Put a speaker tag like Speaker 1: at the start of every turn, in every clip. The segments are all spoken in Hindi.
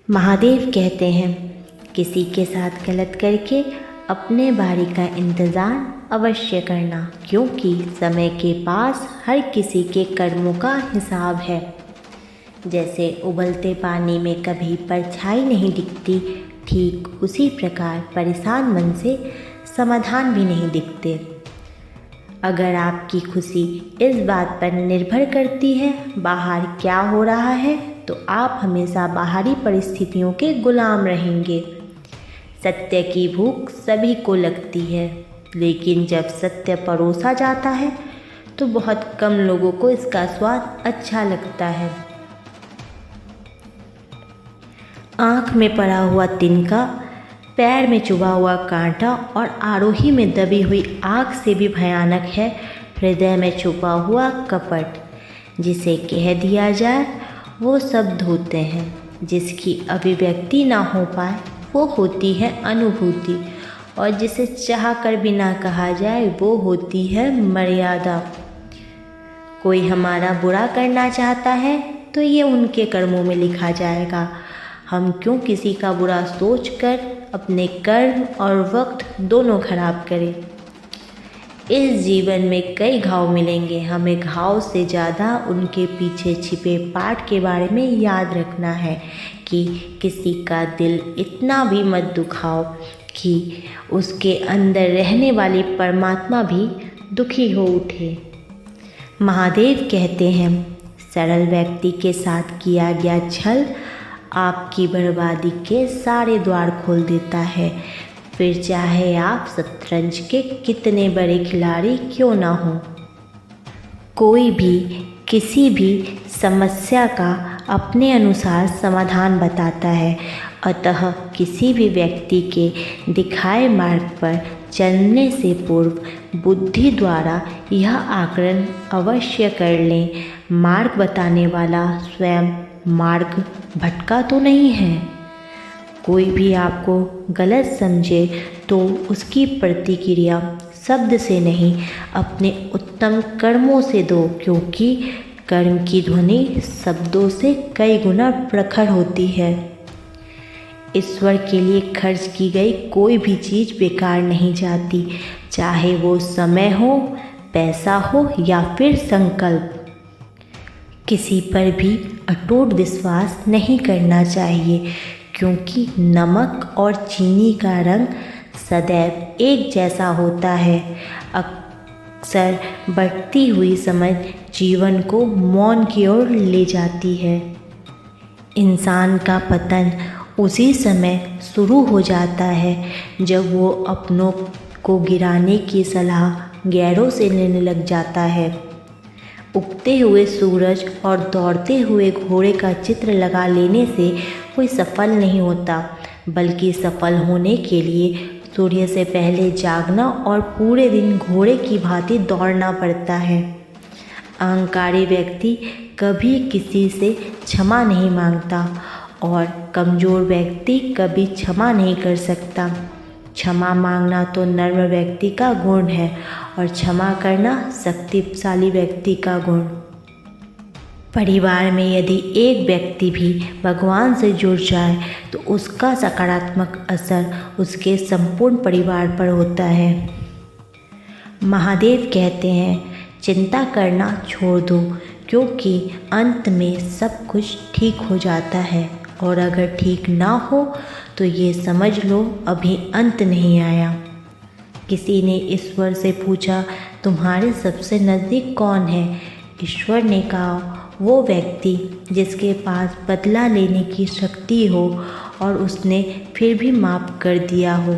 Speaker 1: महादेव कहते हैं, किसी के साथ गलत करके अपने बारी का इंतज़ार अवश्य करना, क्योंकि समय के पास हर किसी के कर्मों का हिसाब है। जैसे उबलते पानी में कभी परछाई नहीं दिखती, ठीक उसी प्रकार परेशान मन से समाधान भी नहीं दिखते। अगर आपकी खुशी इस बात पर निर्भर करती है बाहर क्या हो रहा है, तो आप हमेशा बाहरी परिस्थितियों के गुलाम रहेंगे। सत्य की भूख सभी को लगती है, लेकिन जब सत्य परोसा जाता है तो बहुत कम लोगों को इसका स्वाद अच्छा लगता है। आँख में पड़ा हुआ तिनका, पैर में चुभा हुआ कांटा और आरोही में दबी हुई आग से भी भयानक है हृदय में छुपा हुआ कपट। जिसे कह दिया जाए वो शब्द होते हैं, जिसकी अभिव्यक्ति ना हो पाए वो होती है अनुभूति, और जिसे चाह कर भी ना कहा जाए वो होती है मर्यादा। कोई हमारा बुरा करना चाहता है तो ये उनके कर्मों में लिखा जाएगा। हम क्यों किसी का बुरा सोचकर अपने कर्म और वक्त दोनों खराब करें। इस जीवन में कई घाव मिलेंगे, हमें घाव से ज़्यादा उनके पीछे छिपे पाठ के बारे में याद रखना है कि किसी का दिल इतना भी मत दुखाओ कि उसके अंदर रहने वाली परमात्मा भी दुखी हो उठे। महादेव कहते हैं, सरल व्यक्ति के साथ किया गया छल आपकी बर्बादी के सारे द्वार खोल देता है, फिर चाहे आप शतरंज के कितने बड़े खिलाड़ी क्यों ना हो। कोई भी किसी भी समस्या का अपने अनुसार समाधान बताता है, अतः किसी भी व्यक्ति के दिखाए मार्ग पर चलने से पूर्व बुद्धि द्वारा यह आकलन अवश्य कर लें, मार्ग बताने वाला स्वयं मार्ग भटका तो नहीं है। कोई भी आपको गलत समझे तो उसकी प्रतिक्रिया शब्द से नहीं अपने उत्तम कर्मों से दो, क्योंकि कर्म की ध्वनि शब्दों से कई गुना प्रखर होती है। ईश्वर के लिए खर्च की गई कोई भी चीज़ बेकार नहीं जाती, चाहे वो समय हो, पैसा हो या फिर संकल्प। किसी पर भी अटूट विश्वास नहीं करना चाहिए, क्योंकि नमक और चीनी का रंग सदैव एक जैसा होता है। अक्सर बढ़ती हुई समझ जीवन को मौन की ओर ले जाती है। इंसान का पतन उसी समय शुरू हो जाता है जब वो अपनों को गिराने की सलाह गैरों से लेने लग जाता है। उगते हुए सूरज और दौड़ते हुए घोड़े का चित्र लगा लेने से कोई सफल नहीं होता, बल्कि सफल होने के लिए सूर्य से पहले जागना और पूरे दिन घोड़े की भांति दौड़ना पड़ता है। अहंकारी व्यक्ति कभी किसी से क्षमा नहीं मांगता और कमज़ोर व्यक्ति कभी क्षमा नहीं कर सकता। क्षमा मांगना तो नर्म व्यक्ति का गुण है और क्षमा करना शक्तिशाली व्यक्ति का गुण। परिवार में यदि एक व्यक्ति भी भगवान से जुड़ जाए तो उसका सकारात्मक असर उसके संपूर्ण परिवार पर होता है। महादेव कहते हैं, चिंता करना छोड़ दो, क्योंकि अंत में सब कुछ ठीक हो जाता है, और अगर ठीक ना हो तो ये समझ लो अभी अंत नहीं आया। किसी ने ईश्वर से पूछा, तुम्हारे सबसे नज़दीक कौन है? ईश्वर ने कहा, वो व्यक्ति जिसके पास बदला लेने की शक्ति हो और उसने फिर भी माफ़ कर दिया हो।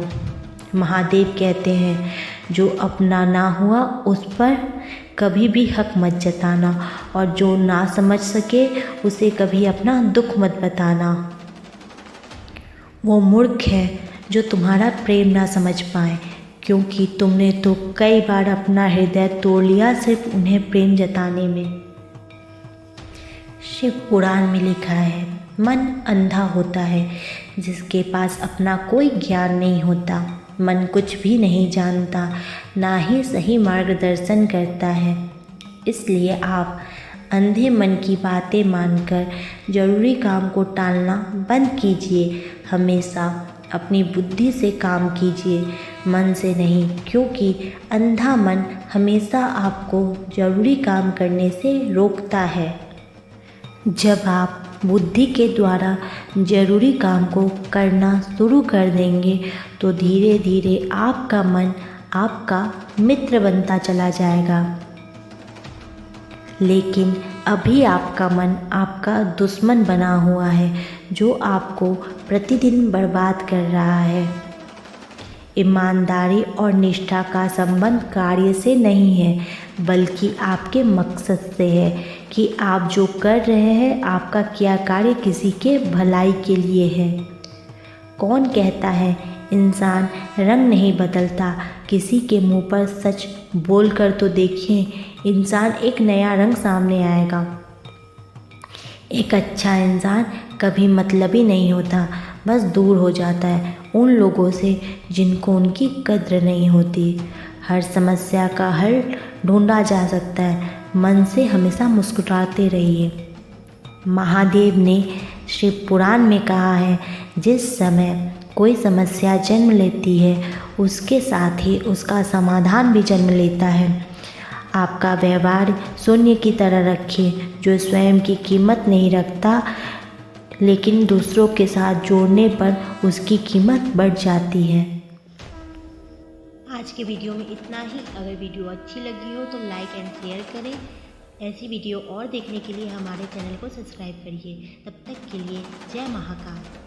Speaker 1: महादेव कहते हैं, जो अपना ना हुआ उस पर कभी भी हक मत जताना, और जो ना समझ सके उसे कभी अपना दुख मत बताना। वो मूर्ख है जो तुम्हारा प्रेम ना समझ पाए, क्योंकि तुमने तो कई बार अपना हृदय तोड़ लिया सिर्फ उन्हें प्रेम जताने में। शिव पुराण में लिखा है, मन अंधा होता है जिसके पास अपना कोई ज्ञान नहीं होता। मन कुछ भी नहीं जानता, ना ही सही मार्गदर्शन करता है। इसलिए आप अंधे मन की बातें मानकर ज़रूरी काम को टालना बंद कीजिए। हमेशा अपनी बुद्धि से काम कीजिए, मन से नहीं, क्योंकि अंधा मन हमेशा आपको ज़रूरी काम करने से रोकता है। जब आप बुद्धि के द्वारा ज़रूरी काम को करना शुरू कर देंगे तो धीरे धीरे आपका मन आपका मित्र बनता चला जाएगा। लेकिन अभी आपका मन आपका दुश्मन बना हुआ है, जो आपको प्रतिदिन बर्बाद कर रहा है। ईमानदारी और निष्ठा का संबंध कार्य से नहीं है, बल्कि आपके मकसद से है कि आप जो कर रहे हैं आपका क्या कार्य किसी के भलाई के लिए है। कौन कहता है इंसान रंग नहीं बदलता? किसी के मुंह पर सच बोल कर तो देखिए, इंसान एक नया रंग सामने आएगा। एक अच्छा इंसान कभी मतलबी नहीं होता, बस दूर हो जाता है उन लोगों से जिनको उनकी कद्र नहीं होती। हर समस्या का हल ढूंढा जा सकता है, मन से हमेशा मुस्कुराते रहिए। महादेव ने शिव पुराण में कहा है, जिस समय कोई समस्या जन्म लेती है उसके साथ ही उसका समाधान भी जन्म लेता है। आपका व्यवहार शून्य की तरह रखिए, जो स्वयं की कीमत नहीं रखता लेकिन दूसरों के साथ जोड़ने पर उसकी कीमत बढ़ जाती है। आज के वीडियो में इतना ही। अगर वीडियो अच्छी लगी हो तो लाइक एंड शेयर करें। ऐसी वीडियो और देखने के लिए हमारे चैनल को सब्सक्राइब करिए। तब तक के लिए जय महाकाल।